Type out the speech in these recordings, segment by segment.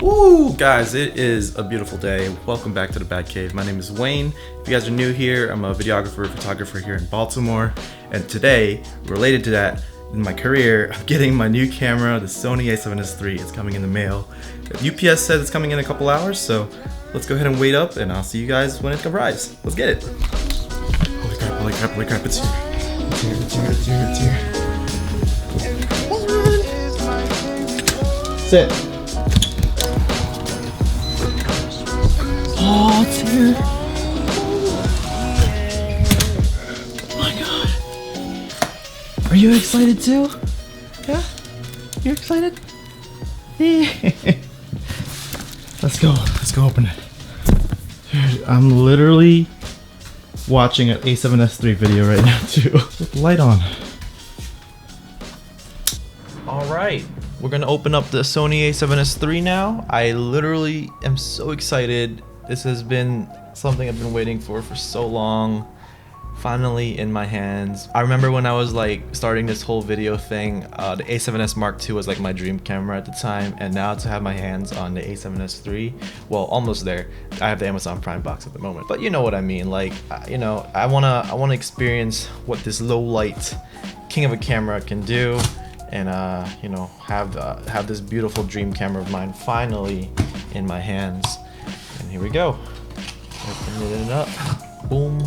Woo! Guys, it is a beautiful day. Welcome back to the Bat Cave. My name is Wayne. If you guys are new here, I'm a videographer, photographer here in Baltimore. And today, related to that, in my career, I'm getting my new camera, the Sony A7S3. It's coming in the mail. The UPS says it's coming in a couple hours, so let's go ahead and wait up and I'll see you guys when it arrives. Let's get it. Holy crap, holy crap, holy crap, it's here. It's here, it's here, it's here, it's here. Sit. Oh, it's here. Oh my god. Are you excited too? Yeah? You're excited? Yeah. Let's go open it. Dude, I'm literally watching an A7S3 video right now too. With the light on. Alright, we're gonna open up the Sony A7S3 now. I literally am so excited. This has been something I've been waiting for so long. Finally in my hands. I remember when I was like starting this whole video thing, the A7S Mark II was like my dream camera at the time, and now to have my hands on the A7S3, well, almost there. I have the Amazon Prime box at the moment, but you know what I mean. Like, you know, I wanna experience what this low light king of a camera can do, and you know, have this beautiful dream camera of mine finally in my hands. And here we go. Opening it up. Boom.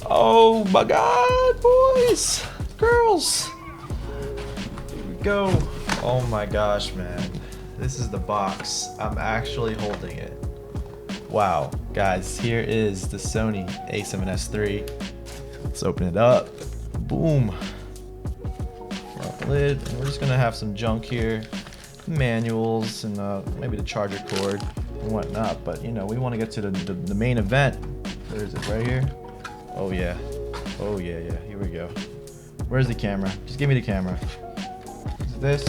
Oh my god, boys, girls. Here we go. Oh my gosh, man. This is the box. I'm actually holding it. Wow, guys, here is the Sony A7S3. Let's open it up. Boom. Drop the lid. And we're just gonna have some junk here. Manuals and maybe the charger cord and whatnot, but you know, we want to get to the main event. Where is it? Right here? Oh yeah. Oh yeah, here we go. Where's the camera? Just give me the camera. Is it this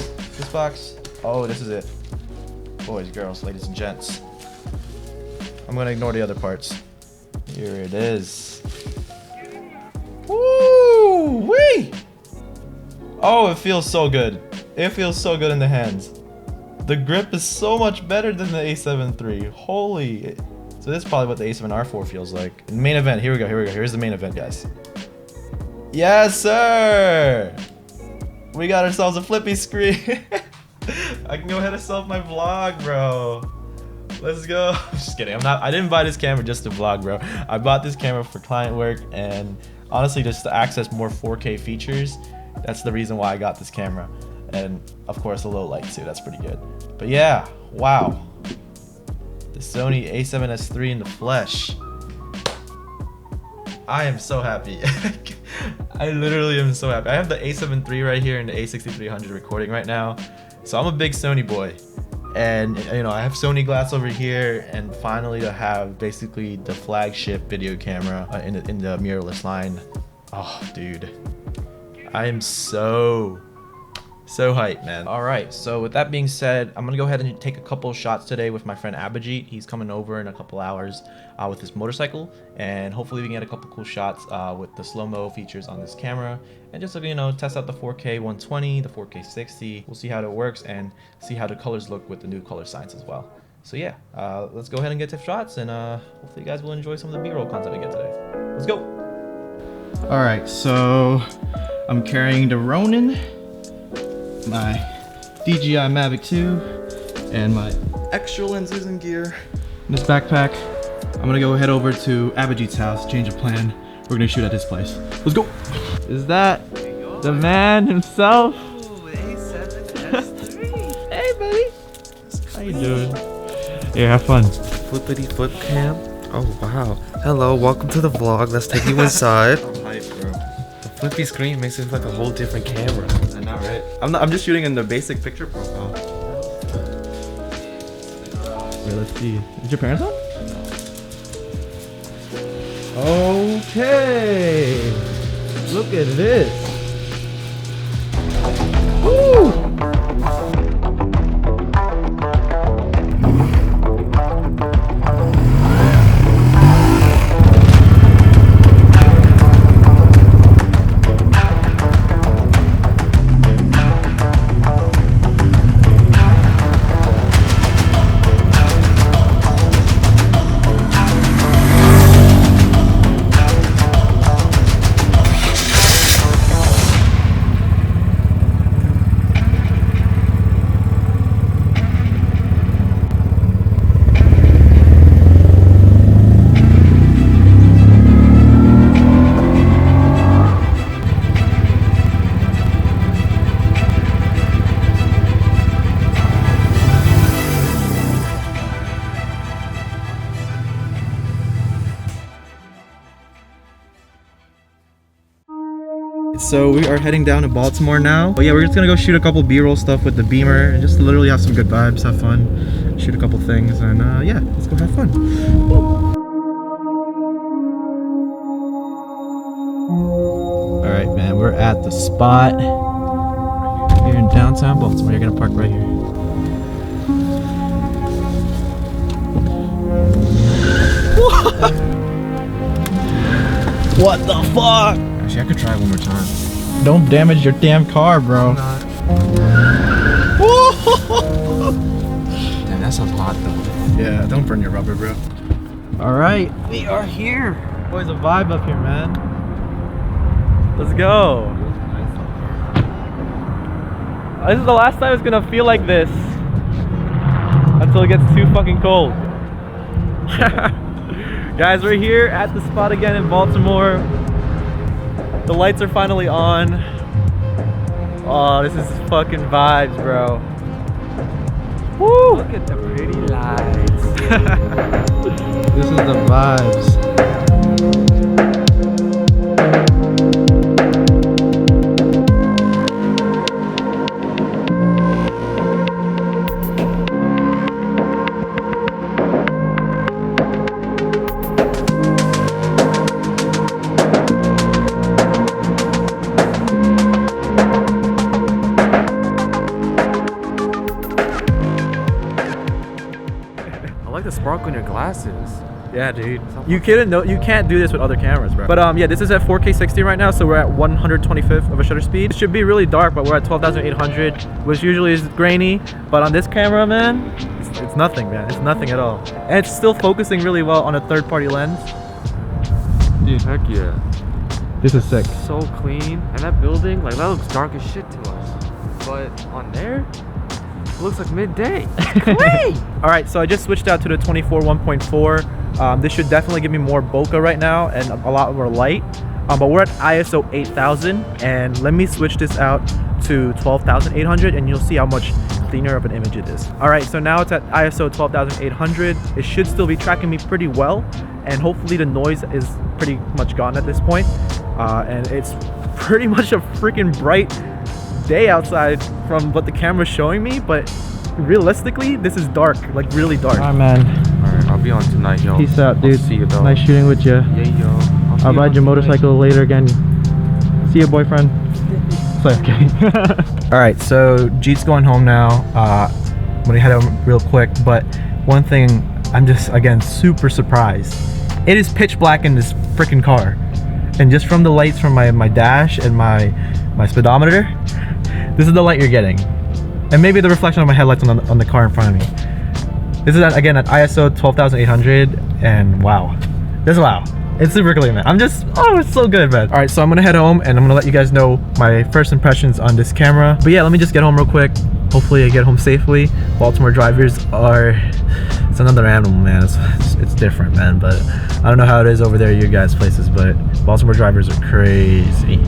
box? Oh, this is it. Boys, girls, ladies and gents. I'm gonna ignore the other parts. Here it is. Woo wee! Oh, it feels so good. It feels so good in the hands. The grip is so much better than the A7 III. Holy. So this is probably what the A7R4 feels like. Main event, here we go. Here's the main event, guys. Yes, sir! We got ourselves a flippy screen. I can go ahead and start my vlog, bro. Let's go. Just kidding. I didn't buy this camera just to vlog, bro. I bought this camera for client work and honestly just to access more 4K features. That's the reason why I got this camera. And of course a low light too, that's pretty good. But yeah, wow. The Sony A7S3 in the flesh. I am so happy. I literally am so happy. I have the A7 III right here and the A6300 recording right now. So I'm a big Sony boy. And you know, I have Sony glass over here, and finally to have basically the flagship video camera in the mirrorless line. Oh, dude. I am so hyped, man. All right, so with that being said, I'm gonna go ahead and take a couple of shots today with my friend Abhijit. He's coming over in a couple hours with his motorcycle, and hopefully we can get a couple cool shots with the slow-mo features on this camera, and just, you know, test out the 4K 120, the 4K 60. We'll see how it works and see how the colors look with the new color science as well. So yeah, let's go ahead and get to shots, and hopefully you guys will enjoy some of the B-roll content I get today. Let's go. All right, so I'm carrying the Ronin, my DJI Mavic 2, and my extra lenses and gear in this backpack. I'm gonna go head over to Abhijit's house, change of plan. We're gonna shoot at his place. Let's go. Is that the man himself? Ooh, A7S3. Hey, buddy. How you doing? Yeah, have fun. Flippity flip cam. Oh wow. Hello, welcome to the vlog. Let's take you inside. I'm hyped, bro. The flippy screen makes it look like a whole different camera. I know, right? I'm just shooting in the basic picture profile. Wait, let's see. Is your parents on? Okay. Look at this. Woo! So we are heading down to Baltimore now. But yeah, we're just gonna go shoot a couple B-roll stuff with the Beamer and just literally have some good vibes, have fun, shoot a couple things, and yeah, let's go have fun. All right, man, we're at the spot here in downtown Baltimore. You're gonna park right here. What the fuck? Actually, I could try one more time. Don't damage your damn car, bro. Damn, that sounds hot though. Yeah, don't burn your rubber, bro. All right, we are here. Boys, a vibe up here, man. Let's go. This is the last time it's gonna feel like this until it gets too fucking cold. Guys, we're here at the spot again in Baltimore. The lights are finally on. Oh, this is fucking vibes, bro. Woo! Look at the pretty lights. This is the vibes. I like the sparkle in your glasses. Yeah, dude. You can't do this with other cameras, bro. But yeah, this is at 4K 60 right now, so we're at 125th of a shutter speed. It should be really dark, but we're at 12,800, which usually is grainy. But on this camera, man, it's nothing, man. It's nothing at all. And it's still focusing really well on a third-party lens. Dude, heck yeah. This is sick. So clean. And that building, like that looks dark as shit to us. But on there, it looks like midday. Great! All right, so I just switched out to the 24 1.4. This should definitely give me more bokeh right now and a lot more light. But we're at ISO 8000, and let me switch this out to 12,800 and you'll see how much cleaner of an image it is. All right, so now it's at ISO 12,800. It should still be tracking me pretty well, and hopefully the noise is pretty much gone at this point. And it's pretty much a freaking bright day outside from what the camera's showing me, but realistically, this is dark, like really dark. All right, man. Alright, I'll be on tonight, yo. Peace out, dude. I'll see you, though. Nice shooting with you. Yeah, yo. I'll ride your motorcycle later again. See you, boyfriend. Sorry, kidding. All right, so Jeet's going home now. I'm gonna head out real quick, but one thing, I'm just, again, super surprised. It is pitch black in this freaking car. And just from the lights from my dash and my speedometer, this is the light you're getting. And maybe the reflection of my headlights on the car in front of me. This is again at ISO 12,800, and wow. This is wow. It's super clean, man. I'm just, oh, it's so good, man. All right, so I'm gonna head home and I'm gonna let you guys know my first impressions on this camera. But yeah, let me just get home real quick. Hopefully I get home safely. Baltimore drivers are, it's another animal, man. It's different, man. But I don't know how it is over there at your guys' places, but Baltimore drivers are crazy.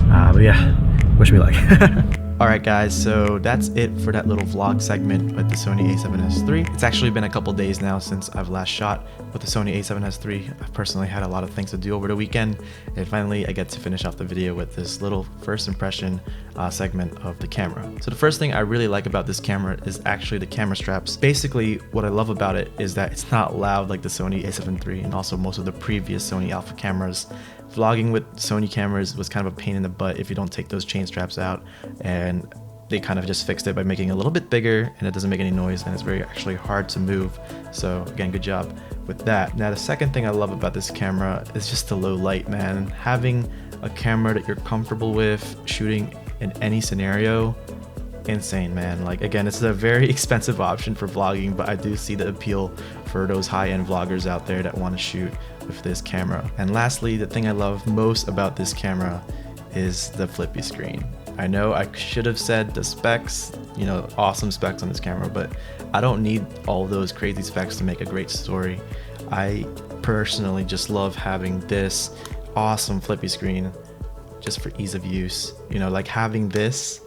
But yeah, wish me luck. Alright guys, so that's it for that little vlog segment with the Sony A7S III. It's actually been a couple days now since I've last shot with the Sony A7S III. I've personally had a lot of things to do over the weekend, and finally I get to finish off the video with this little first impression segment of the camera. So the first thing I really like about this camera is actually the camera straps. Basically, what I love about it is that it's not loud like the Sony A7 III and also most of the previous Sony Alpha cameras. Vlogging with Sony cameras was kind of a pain in the butt if you don't take those chain straps out, and they kind of just fixed it by making it a little bit bigger, and it doesn't make any noise, and it's very actually hard to move. So again, good job with that. Now the second thing I love about this camera is just the low light, man. Having a camera that you're comfortable with shooting in any scenario, insane, man. Like, again, this is a very expensive option for vlogging, but I do see the appeal for those high-end vloggers out there that want to shoot with this camera. And lastly, the thing I love most about this camera is the flippy screen. I know I should have said the specs, you know, awesome specs on this camera, but I don't need all those crazy specs to make a great story. I personally just love having this awesome flippy screen just for ease of use. You know, like having this,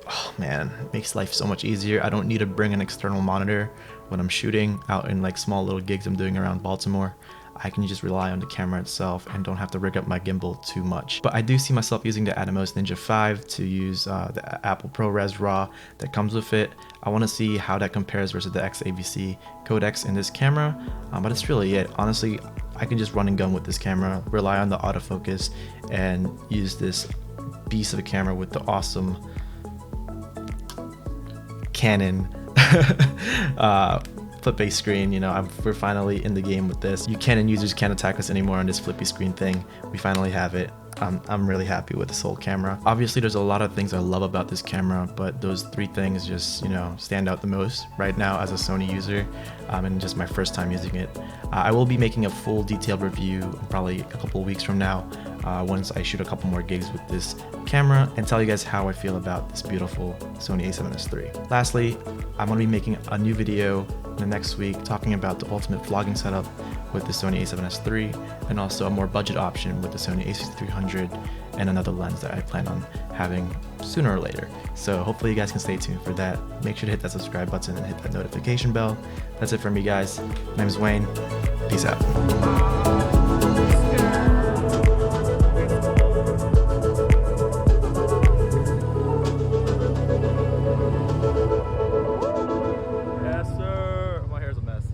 oh man, it makes life so much easier. I don't need to bring an external monitor when I'm shooting out in like small little gigs I'm doing around Baltimore. I can just rely on the camera itself and don't have to rig up my gimbal too much. But I do see myself using the Atomos Ninja 5 to use the Apple ProRes RAW that comes with it. I want to see how that compares versus the XAVC codecs in this camera, but that's really it. Honestly, I can just run and gun with this camera, rely on the autofocus, and use this beast of a camera with the awesome Canon flip-based screen. You know, we're finally in the game with this. You Canon users can't attack us anymore on this flippy screen thing. We finally have it. I'm really happy with this whole camera. Obviously, there's a lot of things I love about this camera, but those 3 things just, you know, stand out the most right now as a Sony user, and just my first time using it. I will be making a full detailed review probably a couple of weeks from now, once I shoot a couple more gigs with this camera, and tell you guys how I feel about this beautiful Sony A7S III. Lastly, I'm going to be making a new video in the next week talking about the ultimate vlogging setup with the Sony A7S III, and also a more budget option with the Sony A6300 and another lens that I plan on having sooner or later. So hopefully you guys can stay tuned for that. Make sure to hit that subscribe button and hit that notification bell. That's it for me, guys. My name is Wayne. Peace out. Yes, sir. My hair's a mess.